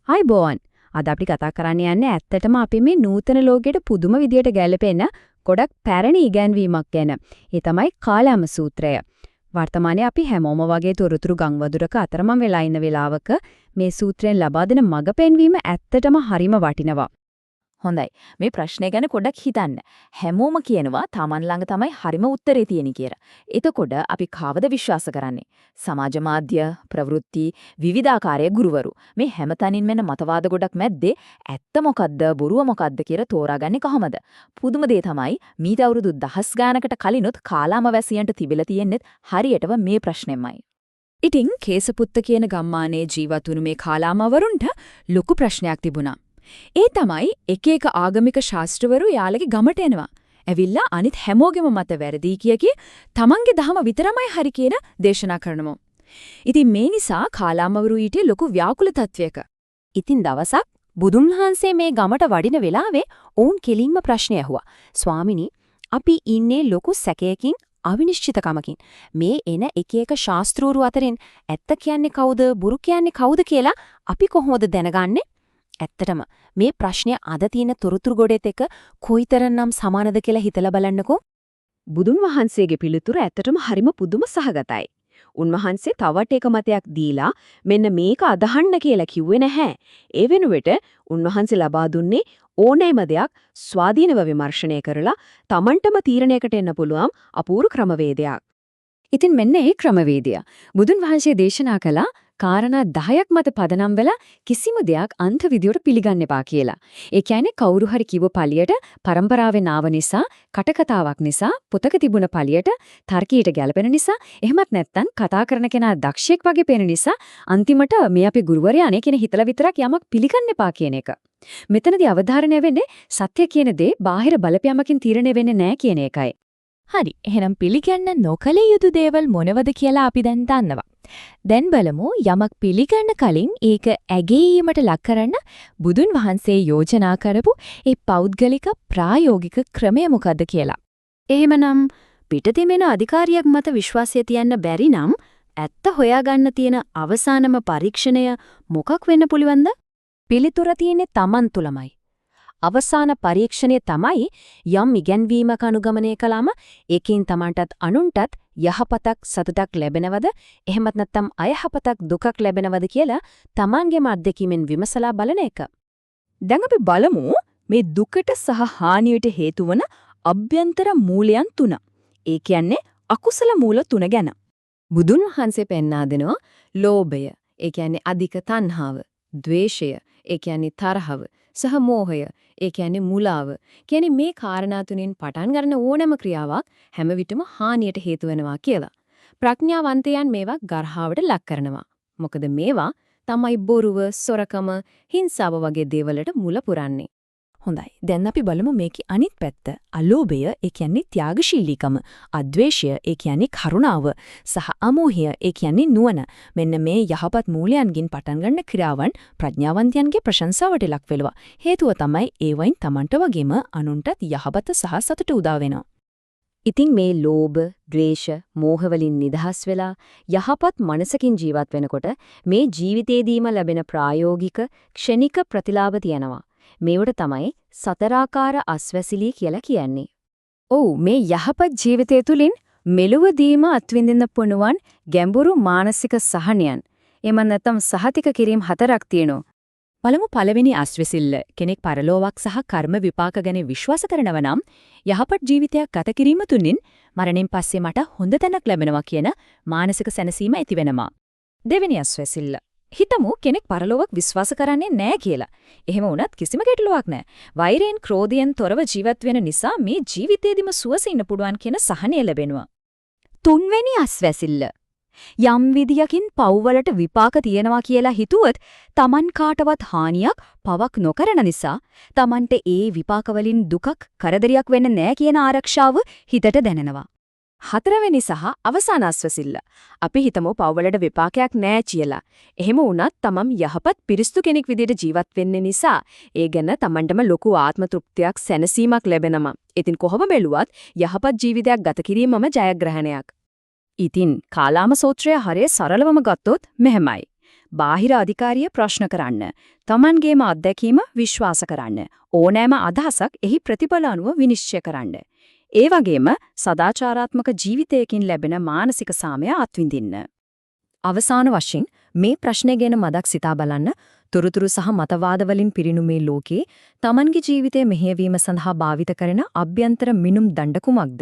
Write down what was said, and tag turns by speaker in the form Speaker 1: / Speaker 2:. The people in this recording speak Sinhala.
Speaker 1: ආයිබෝවන්. අද අපි කතා කරන්න යන්නේ ඇත්තටම අපි මේ නූතන ලෝකයට පුදුම විදියට ගැලපෙන ගොඩක් පැරණි ඉගැන්වීමක් ගැන. ඒ තමයි කාලාම සූත්‍රය. වර්තමානයේ අපි හැමෝම වගේ තොරතුරු ගංවදුරක අතරමං වෙලා ඉන්න වෙලාවක මේ සූත්‍රයෙන් ලබා දෙන මඟ පෙන්වීම ඇත්තටම හරිම වටිනවා.
Speaker 2: හොඳයි. මේ ප්‍රශ්නේ ගැන පොඩ්ඩක් හිතන්න. හැමෝම කියනවා Taman ළඟ තමයි හරිම උත්තරේ තියෙන්නේ කියලා. එතකොට අපි කාවද විශ්වාස කරන්නේ? සමාජ මාධ්‍ය, ප්‍රවෘත්ති, විවිධාකාරයේ ගුරුවරු. මේ හැමතැනින්ම එන මතවාද ගොඩක් මැද්දේ ඇත්ත මොකද්ද, බොරුව මොකද්ද කියලා තෝරාගන්නේ කොහමද? පුදුම දේ තමයි මීට අවුරුදු 10 ගානකට කලිනුත් කාලාම වැසියන්ට තිබිලා තියෙන්නේ හරියටම මේ ප්‍රශ්නෙමයි.
Speaker 1: ඉතින් කේසපුත්ත කියන ගම්මානයේ ජීවත් වුණු මේ කාලාමවරුන්ට ලොකු ප්‍රශ්නයක් තිබුණා. ඒ තමයි එක එක ආගමික ශාස්ත්‍රවරු යාළගේ ගමට එනවා. ඇවිල්ලා අනිත් හැමෝගෙම මත වැරදි කියකි තමන්ගේ දහම විතරමයි හරි කියන දේශනා කරනවා. ඉතින් මේ නිසා කාලාමවරු ඊට ලොකු ව්‍යාකුල තත්වයක. ඉතින් දවසක් බුදුන් වහන්සේ මේ ගමට වඩින වෙලාවේ ඔවුන් කෙලින්ම ප්‍රශ්නය ඇහුවා. ස්වාමිනී, අපි ඉන්නේ ලොකු සැකයකින් අවිනිශ්චිතකමකින්. මේ එන එක එක ශාස්ත්‍රූරු අතරින් ඇත්ත කියන්නේ කවුද, බොරු කියන්නේ කවුද කියලා අපි කොහොමද දැනගන්නේ? ඇත්තටම මේ ප්‍රශ්නය අද තියෙන තොරතුරු ගොඩේත් එක කොයිතරම්නම් සමානද කියලා හිතලා බලන්නකෝ. බුදුන් වහන්සේගේ පිළිතුර ඇත්තටම හරිම පුදුම සහගතයි. උන්වහන්සේ තවට එක මතයක් දීලා මෙන්න මේක අදහන්න කියලා කිව්වේ නැහැ. ඒ වෙනුවට උන්වහන්සේ ලබා දුන්නේ ඕනෑම දෙයක් ස්වාධීනව විමර්ශනය කරලා Tamanටම තීරණයකට එන්න පුළුවන් අපූර්ව ක්‍රමවේදයක්. ඉතින් මෙන්න ඒ ක්‍රමවේදය බුදුන් වහන්සේ දේශනා කළා කාරණා 10ක් මත පදනම් වෙලා කිසිම දෙයක් අන්ත විදියට පිළිගන්න එපා කියලා. ඒ කියන්නේ කවුරු හරි කිව්ව පළියට පරම්පරාවෙන් ආව නිසා, කටකතාවක් නිසා, පොතක තිබුණ පළියට තර්කයට ගැලපෙන නිසා, එහෙමත් නැත්නම් කතා කරන කෙනා දක්ෂයෙක් වගේ පේන නිසා අන්තිමට මේ අපේ ගුරුවරයානේ කියන හිතලා විතරක් යමක් පිළිගන්න එපා කියන එක. මෙතනදී අවධාරණය වෙන්නේ සත්‍ය කියන දේ බාහිර බලපෑමකින් තීරණය වෙන්නේ නැහැ කියන එකයි.
Speaker 2: හරි. එහෙනම් පිළිගන්න නොකල යුතු දේවල් මොනවද කියලා අපි දැන් දන්නවා. දැන් බලමු යමක් පිළිගන්න කලින් ඒක ඇගීමට ලක් කරන්න බුදුන් වහන්සේ යෝජනා කරපු ඒ පෞද්ගලික ප්‍රායෝගික ක්‍රමය මොකද්ද කියලා.
Speaker 1: එහෙමනම් පිටතින් වෙන අධිකාරියක් මත විශ්වාසය තියන්න බැරි නම් ඇත්ත හොයාගන්න තියෙන අවසානම පරීක්ෂණය මොකක් වෙන්න පුළුවන්ද? පිළිතුර තියෙන්නේ Taman තුලමයි. අවසාන පරීක්ෂණය තමයි යම් ඉගැන්වීමක අනුගමනය කළාම ඒකෙන් Tamanටත් අනුන්ටත් යහපතක් සතුටක් ලැබෙනවද එහෙමත් නැත්නම් අයහපතක් දුකක් ලැබෙනවද කියලා Tamanගේම අත්දැකීමෙන් විමසලා බලන එක.
Speaker 2: දැන් අපි බලමු මේ දුකට සහ හානියට හේතු වන අභ්‍යන්තර මූලයන් 3. ඒ කියන්නේ අකුසල මූල 3 ගැන.
Speaker 1: බුදුන් වහන්සේ පෙන්වා දෙනවා ලෝභය, ඒ කියන්නේ අධික තණ්හාව, ද්වේෂය, ඒ කියන්නේ තරහව, සහ මෝහය, ඒ කියන්නේ මුලාව. කියන්නේ මේ කාරණා තුنين පටන් ගන්න ඕනෑම ක්‍රියාවක් හැම විටම හානියට හේතු වෙනවා කියලා. ප්‍රඥාවන්තයන් මේවා ගර්හාවට ලක් කරනවා. මොකද මේවා තමයි බොරුව, සොරකම, හිංසාව වගේ දේවල්වලට මුල පුරන්නේ.
Speaker 2: හොඳයි. දැන් අපි බලමු මේකේ අනිත් පැත්ත. අලෝභය, ඒ කියන්නේ ත්‍යාගශීලීකම, අද්වේෂය, ඒ කියන්නේ කරුණාව, සහ අමෝහය, ඒ කියන්නේ නුවණ. මෙන්න මේ යහපත් මූලයන්ගෙන් පටන් ගන්න ක්‍රියාවන් ප්‍රඥාවන්තයන්ගේ ප්‍රශංසාවට ලක් වෙනවා. හේතුව තමයි ඒවයින් Tamanට වගේම අනුන්ටත් යහපත සහ සතුට උදා වෙනවා.
Speaker 1: ඉතින් මේ ලෝභ, ද්වේෂ, මෝහ වලින් නිදහස් වෙලා යහපත් මනසකින් ජීවත් වෙනකොට මේ ජීවිතේදීම ලැබෙන ප්‍රායෝගික ක්ෂණික ප්‍රතිලාභ තියෙනවා. මේවට තමයි සතරාකාර අස්වැසිලි කියලා කියන්නේ. ඔව්, මේ යහපත් ජීවිතය තුළින් මෙලොවදීම අත්විඳින්න පුළුවන් ගැඹුරු මානසික සහනයන්. එමන් නැත්නම් සහතික කිරීම 4ක් තියෙනවා.
Speaker 2: බලමු පළවෙනි අස්වැසිල්ල. කෙනෙක් පරලෝවක් සහ කර්ම විපාක ගැන විශ්වාස කරනවා නම් යහපත් ජීවිතයක් ගත කිරීම තුලින් මරණයෙන් පස්සේ මට හොඳ තැනක් ලැබෙනවා කියන මානසික සැනසීම ඇති වෙනවා. දෙවෙනි අස්වැසිල්ල. හිතමු කෙනෙක් පරලෝවක් විශ්වාස කරන්නේ නැහැ කියලා. එහෙම වුණත් කිසිම ගැටලුවක් නැහැ. වෛරයෙන්, ක්‍රෝධයෙන් තොරව ජීවත් වෙන නිසා මේ ජීවිතේදීම සුවසේ ඉන්න පුළුවන් කියන සහනය ලැබෙනවා.
Speaker 1: තුන්වෙනි අස්වැසිල්ල. යම් විදියකින් පව්වලට විපාක තියෙනවා කියලා හිතුවොත් Taman කාටවත් හානියක් පවක් නොකරන නිසා Tamanට ඒ විපාක වලින් දුකක් කරදරයක් වෙන්නේ නැහැ කියන ආරක්ෂාව හිතට දැනෙනවා. හතරවෙනි සහ අවසාන අස්වැසිල්ල. අපි හිතමු පව්වලට විපාකයක් නැහැ කියලා. එහෙම වුණත් Taman යහපත් පිරිසුදු කෙනෙක් විදියට ජීවත් වෙන්න නිසා ඒ ගැන Tamanටම ලොකු ආත්ම තෘප්තියක් සැනසීමක් ලැබෙනවා. ඉතින් කොහොම බැලුවත් යහපත් ජීවිතයක් ගත කිරීමම ජයග්‍රහණයක්. ඉතින් කාලාම සූත්‍රය හරිය සරලවම ගත්තොත් මෙහෙමයි. බාහිර අධිකාරිය ප්‍රශ්න කරන්න. Tamanගේම අත්දැකීම විශ්වාස කරන්න. ඕනෑම අදහසක් එහි ප්‍රතිඵල අනුව විනිශ්චය කරන්න. ඒ වගේම සදාචාරාත්මක ජීවිතයකින් ලැබෙන මානසික සාමය අත්විඳින්න. අවසාන වශයෙන් මේ ප්‍රශ්නේ ගැන මදක් සිතා බලන්න. තොරතුරු සහ මතවාද වලින් පිරිණු මේ ලෝකේ Tamanගේ ජීවිතය මෙහෙයවීම සඳහා භාවිත කරන අභ්‍යන්තර මිනුම් දණ්ඩ කුමක්ද?